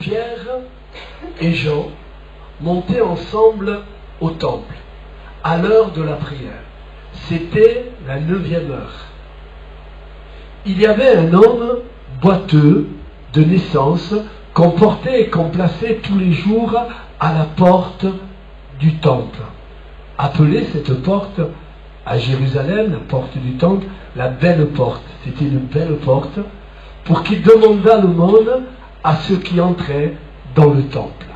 Pierre et Jean montaient ensemble au temple, à l'heure de la prière. C'était la 9e heure. Il y avait un homme boiteux de naissance qu'on portait et qu'on plaçait tous les jours à la porte du temple. Appelée cette porte à Jérusalem, la porte du temple, la belle porte. C'était une belle porte pour qu'il demandât l'aumône à ceux qui entraient dans le temple.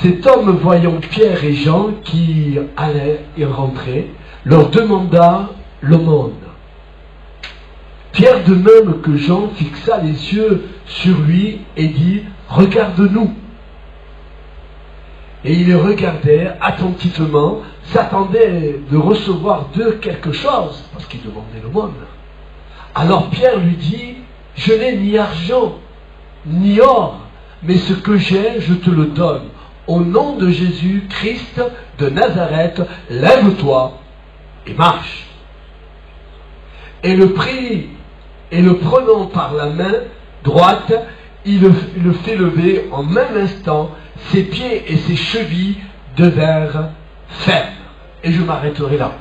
Cet homme, voyant Pierre et Jean qui allaient et rentraient, leur demanda l'aumône. Pierre, de même que Jean, fixa les yeux sur lui et dit « Regarde-nous ». Et il les regardait attentivement, s'attendait de recevoir d'eux quelque chose, parce qu'il demandait l'aumône. Alors Pierre lui dit « Je n'ai ni argent, ni or, mais ce que j'ai, je te le donne. Au nom de Jésus Christ de Nazareth, lève-toi et marche. » Et le prit, et le prenant par la main droite, il le fit lever en même instant, ses pieds et ses chevilles devinrent fermes. Et je m'arrêterai là.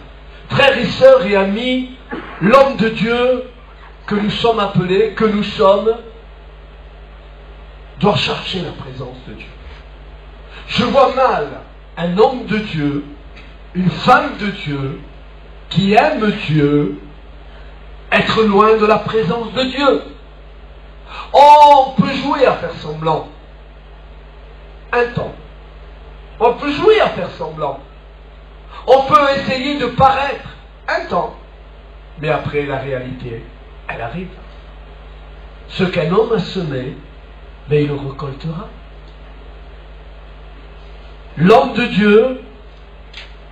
Frères et sœurs et amis, l'homme de Dieu que nous sommes appelés, que nous sommes, doit chercher la présence de Dieu. Je vois mal un homme de Dieu, une femme de Dieu, qui aime Dieu, être loin de la présence de Dieu. Oh, on peut jouer à faire semblant. Un temps. On peut jouer à faire semblant. On peut essayer de paraître un temps. Mais après, la réalité, elle arrive. Ce qu'un homme a semé, mais il le récoltera. L'homme de Dieu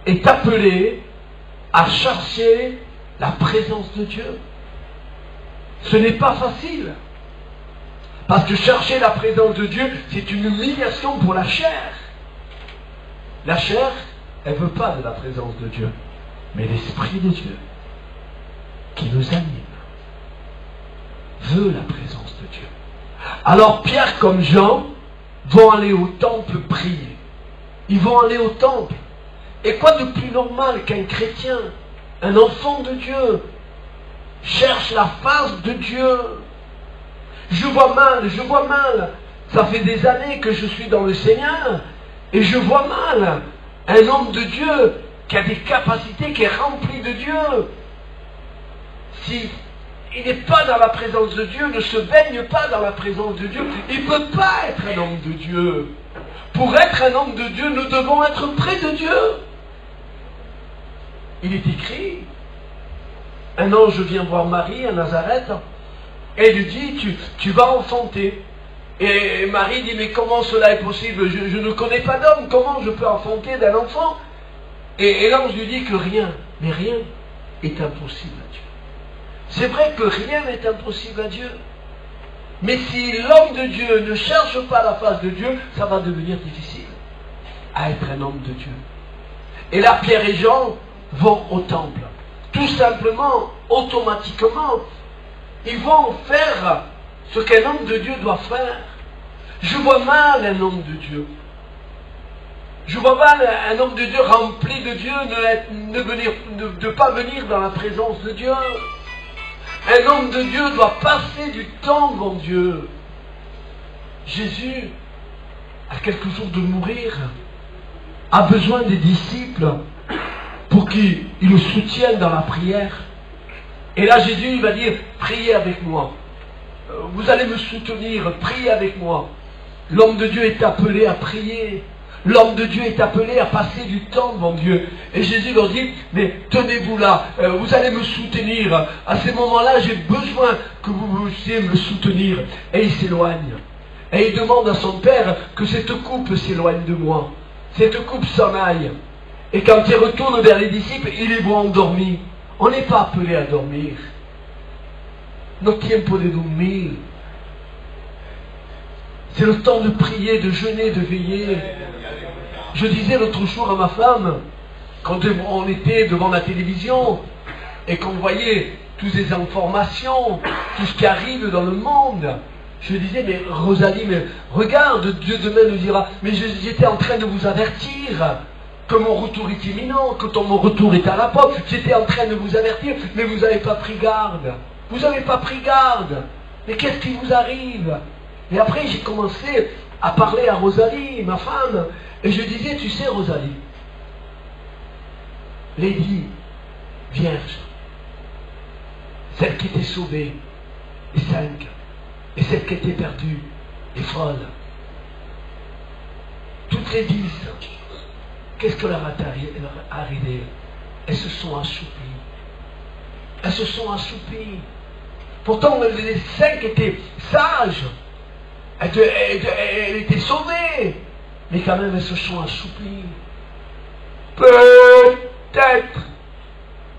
est appelé à chercher la présence de Dieu. Ce n'est pas facile. Parce que chercher la présence de Dieu, c'est une humiliation pour la chair. La chair, elle ne veut pas de la présence de Dieu. Mais l'Esprit de Dieu, qui nous anime, veut la présence de Dieu. Alors Pierre comme Jean vont aller au temple prier. Ils vont aller au temple. Et quoi de plus normal qu'un chrétien, un enfant de Dieu, cherche la face de Dieu? Je vois mal. Ça fait des années que je suis dans le Seigneur, et je vois mal un homme de Dieu qui a des capacités, qui est rempli de Dieu. Si il n'est pas dans la présence de Dieu, ne se baigne pas dans la présence de Dieu, il ne peut pas être un homme de Dieu. Pour être un homme de Dieu, nous devons être près de Dieu. Il est écrit, un ange vient voir Marie à Nazareth, et lui dit, tu vas enfanter. Et Marie dit, mais comment cela est possible? Je ne connais pas d'homme, comment je peux enfanter d'un enfant? Et l'ange lui dit que rien, mais rien est impossible à Dieu. C'est vrai que rien n'est impossible à Dieu. Mais si l'homme de Dieu ne cherche pas la face de Dieu, ça va devenir difficile à être un homme de Dieu. Et là, Pierre et Jean vont au temple. Tout simplement, automatiquement, ils vont faire ce qu'un homme de Dieu doit faire. Je vois mal un homme de Dieu. Je vois mal un homme de Dieu rempli de Dieu ne pas venir dans la présence de Dieu. Un homme de Dieu doit passer du temps devant Dieu. Jésus, à quelques jours de mourir, a besoin des disciples pour qu'ils le soutiennent dans la prière. Et là, Jésus, il va dire, priez avec moi. Vous allez me soutenir, priez avec moi. L'homme de Dieu est appelé à prier. L'homme de Dieu est appelé à passer du temps devant Dieu. Et Jésus leur dit, mais tenez-vous là, vous allez me soutenir. À ces moments-là, j'ai besoin que vous puissiez me soutenir. Et il s'éloigne. Et il demande à son Père que cette coupe s'éloigne de moi. Cette coupe s'en aille. Et quand il retourne vers les disciples, il les voit endormis. On n'est pas appelé à dormir. No tiempo de dormir. C'est le temps de prier, de jeûner, de veiller. Je disais l'autre jour à ma femme, quand on était devant la télévision et qu'on voyait toutes ces informations, tout ce qui arrive dans le monde, Je disais, mais Rosalie, mais regarde, Dieu demain nous dira, mais j'étais en train de vous avertir que mon retour est imminent, que mon retour est à la porte. J'étais en train de vous avertir, mais vous n'avez pas pris garde. Vous n'avez pas pris garde. Mais qu'est-ce qui vous arrive? Et après, j'ai commencé à parler à Rosalie, ma femme, et je disais, tu sais, Rosalie, Lady, vierge, celle qui était sauvée, est 5, et celle qui était perdue est folle. Toutes les 10, qu'est-ce que leur est arrivé? Elles se sont assoupies. Elles se sont assoupies. Pourtant, les 5 étaient sages. Elles étaient sauvées. Mais quand même, elles se sont assoupies. Peut-être,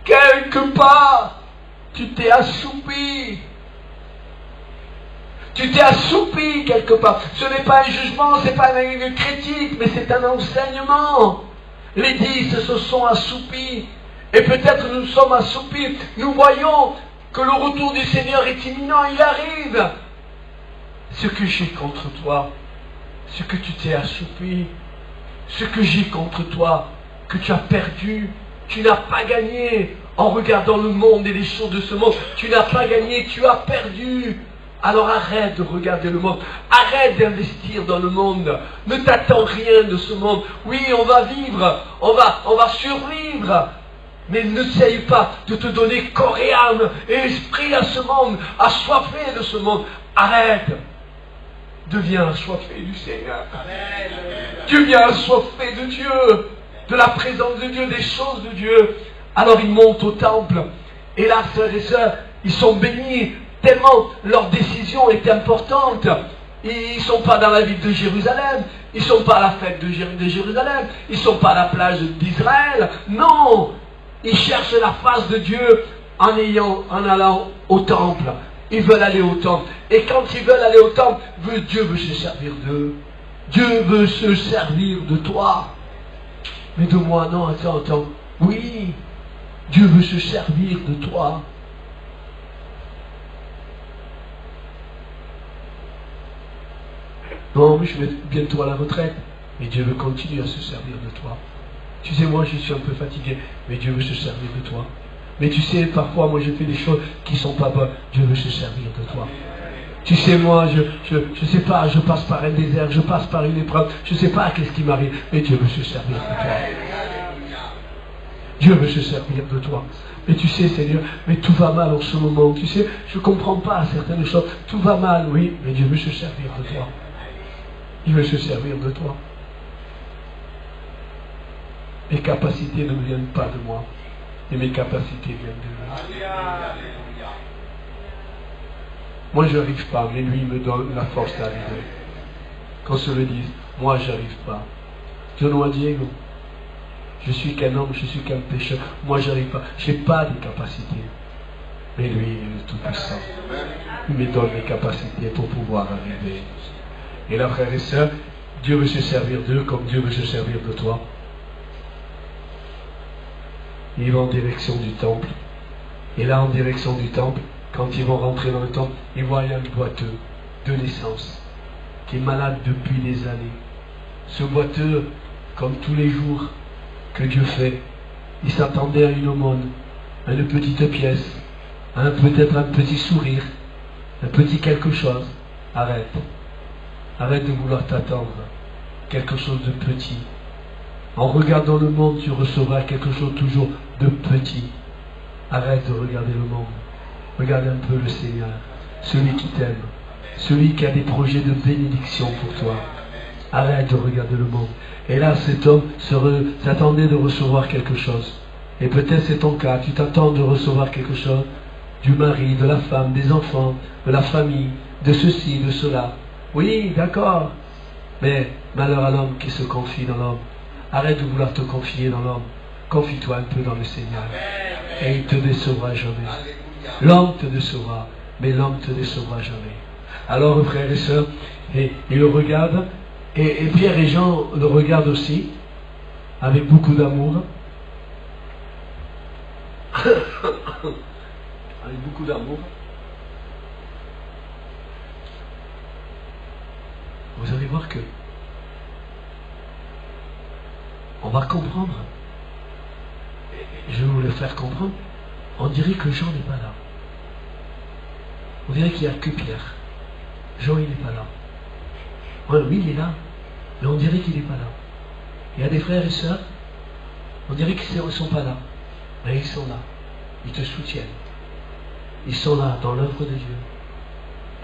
quelque part, tu t'es assoupi. Tu t'es assoupi quelque part. Ce n'est pas un jugement, ce n'est pas une critique, mais c'est un enseignement. Les 10 se sont assoupis. Et peut-être nous sommes assoupis. Nous voyons que le retour du Seigneur est imminent, il arrive. Ce que j'ai contre toi, ce que tu t'es assoupi, ce que j'ai contre toi, que tu as perdu, tu n'as pas gagné en regardant le monde et les choses de ce monde. Tu n'as pas gagné, tu as perdu. Alors arrête de regarder le monde, arrête d'investir dans le monde, ne t'attends rien de ce monde. Oui, on va vivre, on va survivre, mais n'essaye pas de te donner corps et âme et esprit à ce monde, assoiffé de ce monde. Arrête, deviens assoiffé du Seigneur, deviens assoiffé de Dieu, de la présence de Dieu, des choses de Dieu. Alors ils montent au temple, et là, frères et sœurs, ils sont bénis. Tellement leur décision est importante. Ils ne sont pas dans la ville de Jérusalem, ils ne sont pas à la fête de Jérusalem, ils ne sont pas à la plage d'Israël. Non, ils cherchent la face de Dieu en allant au temple. Ils veulent aller au temple. Et quand ils veulent aller au temple, Dieu veut se servir d'eux. Dieu veut se servir de toi. Mais de moi, non, attends. Oui, Dieu veut se servir de toi. Non, mais je vais bientôt à la retraite. Mais Dieu veut continuer à se servir de toi. Tu sais, moi, je suis un peu fatigué. Mais Dieu veut se servir de toi. Mais tu sais, parfois, moi, je fais des choses qui ne sont pas bonnes. Dieu veut se servir de toi. Tu sais, moi, je sais pas, je passe par un désert, je passe par une épreuve. Je ne sais pas qu'est-ce qui m'arrive. Mais Dieu veut se servir de toi. Dieu veut se servir de toi. Mais tu sais, Seigneur, mais tout va mal en ce moment. Tu sais, je ne comprends pas certaines choses. Tout va mal, oui, mais Dieu veut se servir de toi. Il veut se servir de toi. Mes capacités ne viennent pas de moi, et mes capacités viennent de lui. Moi, je n'arrive pas, mais lui me donne la force d'arriver. Qu'on se le dise, moi, je n'arrive pas. Yo no Diego, je suis qu'un homme, je suis qu'un pécheur. Moi, je n'arrive pas. Je n'ai pas de capacités. Mais lui, il est tout-puissant. Il me donne les capacités pour pouvoir arriver. Et là, frères et sœurs, Dieu veut se servir d'eux comme Dieu veut se servir de toi. Ils vont en direction du temple. Et là, en direction du temple, quand ils vont rentrer dans le temple, ils voient un boiteux de naissance qui est malade depuis des années. Ce boiteux, comme tous les jours que Dieu fait, il s'attendait à une aumône, à une petite pièce, à peut-être un petit sourire, un petit quelque chose. Arrête. Arrête de vouloir t'attendre quelque chose de petit. En regardant le monde, tu recevras quelque chose toujours de petit. Arrête de regarder le monde. Regarde un peu le Seigneur, celui qui t'aime, celui qui a des projets de bénédiction pour toi. Arrête de regarder le monde. Et là, cet homme s'attendait de recevoir quelque chose. Et peut-être c'est ton cas, tu t'attends de recevoir quelque chose du mari, de la femme, des enfants, de la famille, de ceci, de cela. Oui, d'accord. Mais malheur à l'homme qui se confie dans l'homme. Arrête de vouloir te confier dans l'homme. Confie-toi un peu dans le Seigneur. Et il ne te décevra jamais. L'homme te décevra, mais l'homme ne te décevra jamais. Alors, frères et sœurs, ils le regardent, et Pierre et Jean le regardent aussi, avec beaucoup d'amour. Avec beaucoup d'amour. vous allez voir que on va comprendre. Je vais vous le faire comprendre. On dirait que Jean n'est pas là. On dirait qu'il n'y a que Pierre. Jean, il n'est pas là. Ouais, oui, il est là. Mais on dirait qu'il n'est pas là. Il y a des frères et sœurs, on dirait qu'ils ne sont pas là. Mais ils sont là. Ils te soutiennent. Ils sont là dans l'œuvre de Dieu.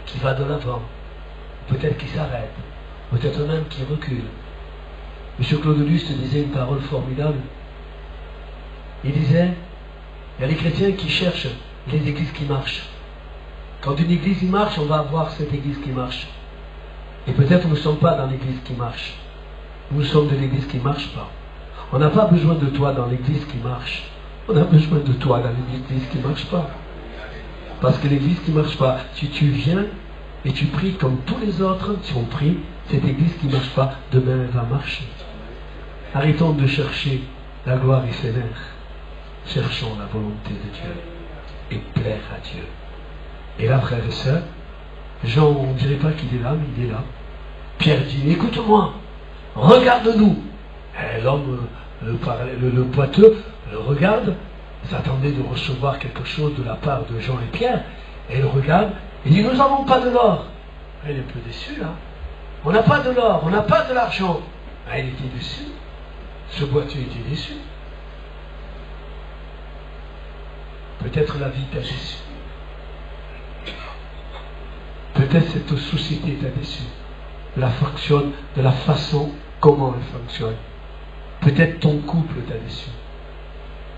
Qui va de l'avant. Peut-être qui s'arrête. Peut-être même qui recule. M. Claude Luste disait une parole formidable. Il disait, il y a les chrétiens qui cherchent les églises qui marchent. Quand une église y marche, on va avoir cette église qui marche. Et peut-être nous ne sommes pas dans l'église qui marche. Nous sommes de l'église qui ne marche pas. On n'a pas besoin de toi dans l'église qui marche. On a besoin de toi dans l'église qui ne marche pas. Parce que l'église qui ne marche pas, si tu viens et tu pries comme tous les autres, si on prie, cette église qui ne marche pas, demain elle va marcher. Arrêtons de chercher la gloire éphémère. Cherchons la volonté de Dieu et plaire à Dieu. Et là, frères et sœurs, Jean, on ne dirait pas qu'il est là, mais il est là. Pierre dit, écoute-moi, regarde-nous. L'homme, le boiteux, le regarde, s'attendait de recevoir quelque chose de la part de Jean et Pierre, et il regarde, il dit, nous n'avons pas de l'or. Il est un peu déçu, là. On n'a pas de l'or, on n'a pas de l'argent. Il était déçu. Ce boiteux était déçu. Peut-être la vie t'a déçu. Peut-être cette société t'a déçu. De la façon comment elle fonctionne. Peut-être ton couple t'a déçu.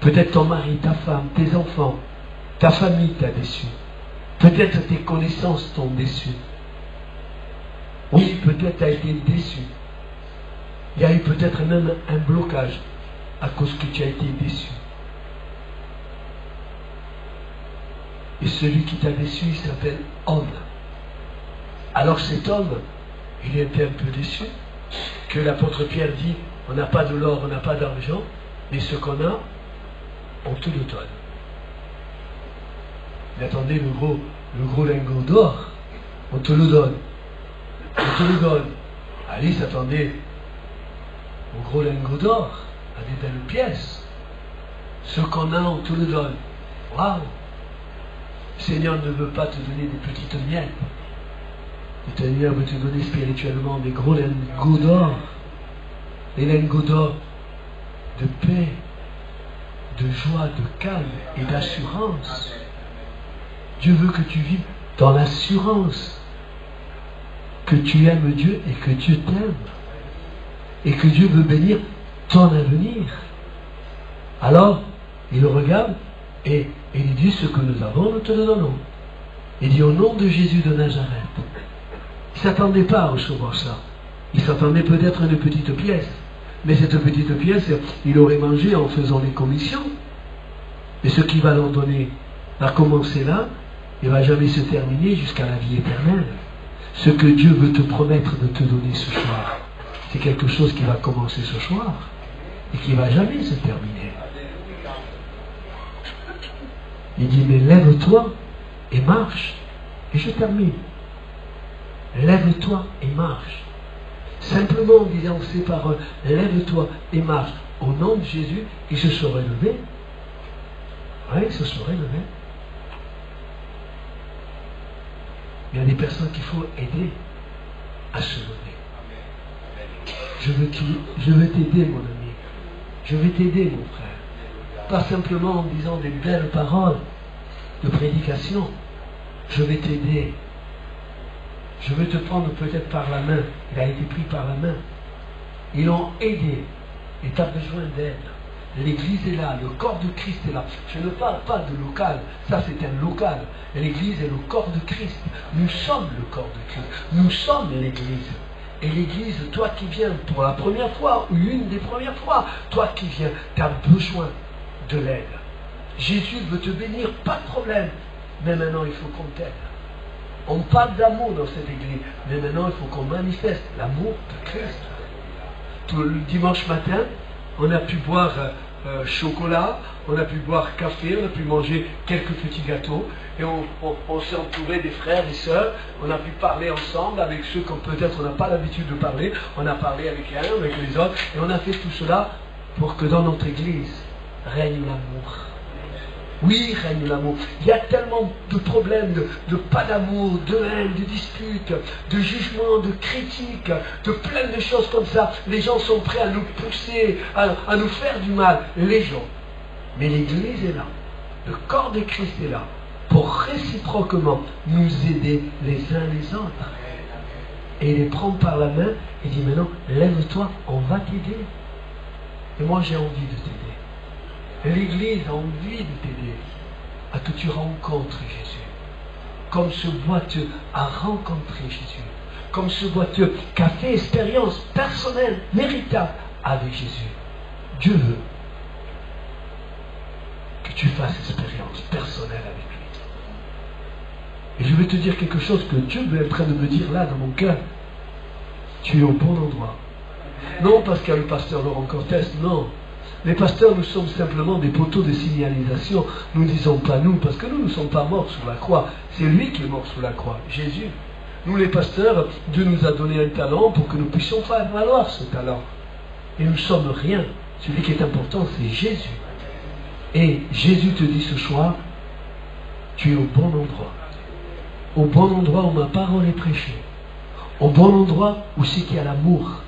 Peut-être ton mari, ta femme, tes enfants, ta famille t'a déçu. Peut-être tes connaissances t'ont déçu. Oui, peut-être tu as été déçu. Il y a eu peut-être même un blocage à cause que tu as été déçu. Et celui qui t'a déçu, il s'appelle homme. Alors cet homme, il était un peu déçu, que l'apôtre Pierre dit, on n'a pas de l'or, on n'a pas d'argent, mais ce qu'on a, on te le donne. Mais attendez, le gros lingot d'or, on te le donne. On te le donne. Alice attendait au gros lingot d'or, à des belles pièces. Ce qu'on a, on te le donne. Waouh! Le Seigneur ne veut pas te donner des petites miettes. Le Seigneur veut te donner spirituellement des gros lingots d'or. Des lingots d'or de paix, de joie, de calme et d'assurance. Dieu veut que tu vives dans l'assurance que tu aimes Dieu et que Dieu t'aime. Et que Dieu veut bénir ton avenir. Alors, il regarde et il dit, ce que nous avons, nous te le donnons. Il dit, au nom de Jésus de Nazareth. Il ne s'attendait pas à recevoir ça. Il s'attendait peut-être à une petite pièce. Mais cette petite pièce, il aurait mangé en faisant les commissions. Et ce qu'il va leur donner va commencer là, et ne va jamais se terminer jusqu'à la vie éternelle. Ce que Dieu veut te promettre de te donner ce soir, c'est quelque chose qui va commencer ce soir et qui ne va jamais se terminer. Il dit, mais lève-toi et marche. Et je termine. Lève-toi et marche. Simplement en disant ces paroles, lève-toi et marche au nom de Jésus, il se serait levé. Oui, il se serait levé. Il y a des personnes qu'il faut aider à se lever. Je veux t'aider, mon ami. Je vais t'aider, mon frère. Pas simplement en disant des belles paroles de prédication. Je vais t'aider. Je veux te prendre peut-être par la main. Il a été pris par la main. Ils l'ont aidé. Et tu as besoin d'aide. L'église est là, le corps de Christ est là. Je ne parle pas de local, ça c'est un local. L'église est le corps de Christ. Nous sommes le corps de Christ. Nous sommes l'église. Et l'église, toi qui viens pour la première fois, ou une des premières fois, toi qui viens, tu as besoin de l'aide. Jésus veut te bénir, pas de problème. Mais maintenant, il faut qu'on t'aide. On parle d'amour dans cette église, mais maintenant, il faut qu'on manifeste l'amour de Christ. Tout le dimanche matin, on a pu boire chocolat, on a pu boire café, on a pu manger quelques petits gâteaux, et on s'est entouré des frères et sœurs, on a pu parler ensemble avec ceux qu'on peut-être on n'a pas l'habitude de parler, on a parlé avec un, avec les autres, et on a fait tout cela pour que dans notre église règne l'amour. Oui, règne l'amour. Il y a tellement de problèmes, de pas d'amour, de haine, de disputes, de jugements, de critiques, de plein de choses comme ça. Les gens sont prêts à nous pousser, à nous faire du mal. Les gens. Mais l'Église est là. Le corps de Christ est là. Pour réciproquement nous aider les uns les autres. Et les prendre par la main et dire maintenant, lève-toi, on va t'aider. Et moi j'ai envie de t'aider. L'Église a envie de t'aider à que tu rencontres Jésus. Comme ce boiteux a rencontré Jésus. Comme ce boiteux qui a fait expérience personnelle, véritable avec Jésus. Dieu veut que tu fasses expérience personnelle avec lui. Et je vais te dire quelque chose que Dieu est en train de me dire là dans mon cœur. Tu es au bon endroit. Non parce qu'il y a le pasteur Laurent Cortès, non. Les pasteurs, nous sommes simplement des poteaux de signalisation. Nous ne disons pas nous, parce que nous ne sommes pas morts sur la croix. C'est lui qui est mort sur la croix, Jésus. Nous, les pasteurs, Dieu nous a donné un talent pour que nous puissions faire valoir ce talent. Et nous ne sommes rien. Celui qui est important, c'est Jésus. Et Jésus te dit ce soir, tu es au bon endroit. Au bon endroit où ma parole est prêchée. Au bon endroit où c'est qu'il y a l'amour.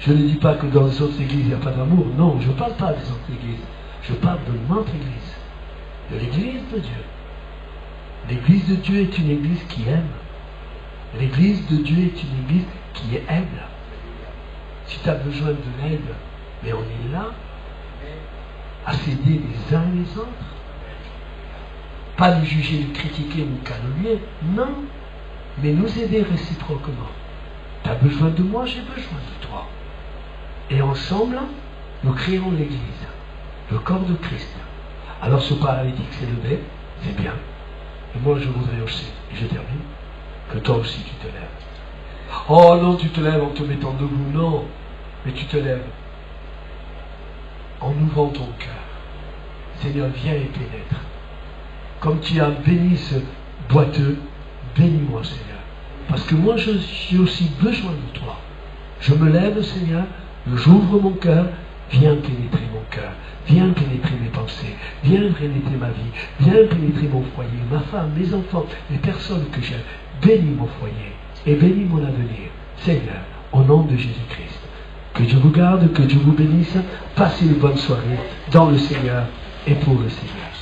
Je ne dis pas que dans les autres églises, il n'y a pas d'amour. Non, je ne parle pas des autres églises. Je parle de notre église. De l'église de Dieu. L'église de Dieu est une église qui aime. L'église de Dieu est une église qui aide. Si tu as besoin de l'aide, mais on est là à s'aider les uns les autres. Pas de juger, de critiquer, de calomnier. Non. Mais nous aider réciproquement. Tu as besoin de moi, j'ai besoin de toi. Et ensemble, nous créons l'Église, le corps de Christ. Alors ce paralytique s'est levé, c'est bien. Et moi je voudrais aussi, et je termine, que toi aussi tu te lèves. Oh non, tu te lèves en te mettant debout, non. Mais tu te lèves en ouvrant ton cœur. Seigneur, viens et pénètre. Comme tu as béni ce boiteux, bénis-moi Seigneur. Parce que moi j'ai aussi besoin de toi. Je me lève Seigneur, j'ouvre mon cœur, viens pénétrer mon cœur, viens pénétrer mes pensées, viens pénétrer ma vie, viens pénétrer mon foyer, ma femme, mes enfants, les personnes que j'aime. Bénis mon foyer et bénis mon avenir. Seigneur, au nom de Jésus-Christ, que Dieu vous garde, que Dieu vous bénisse. Passez une bonne soirée dans le Seigneur et pour le Seigneur.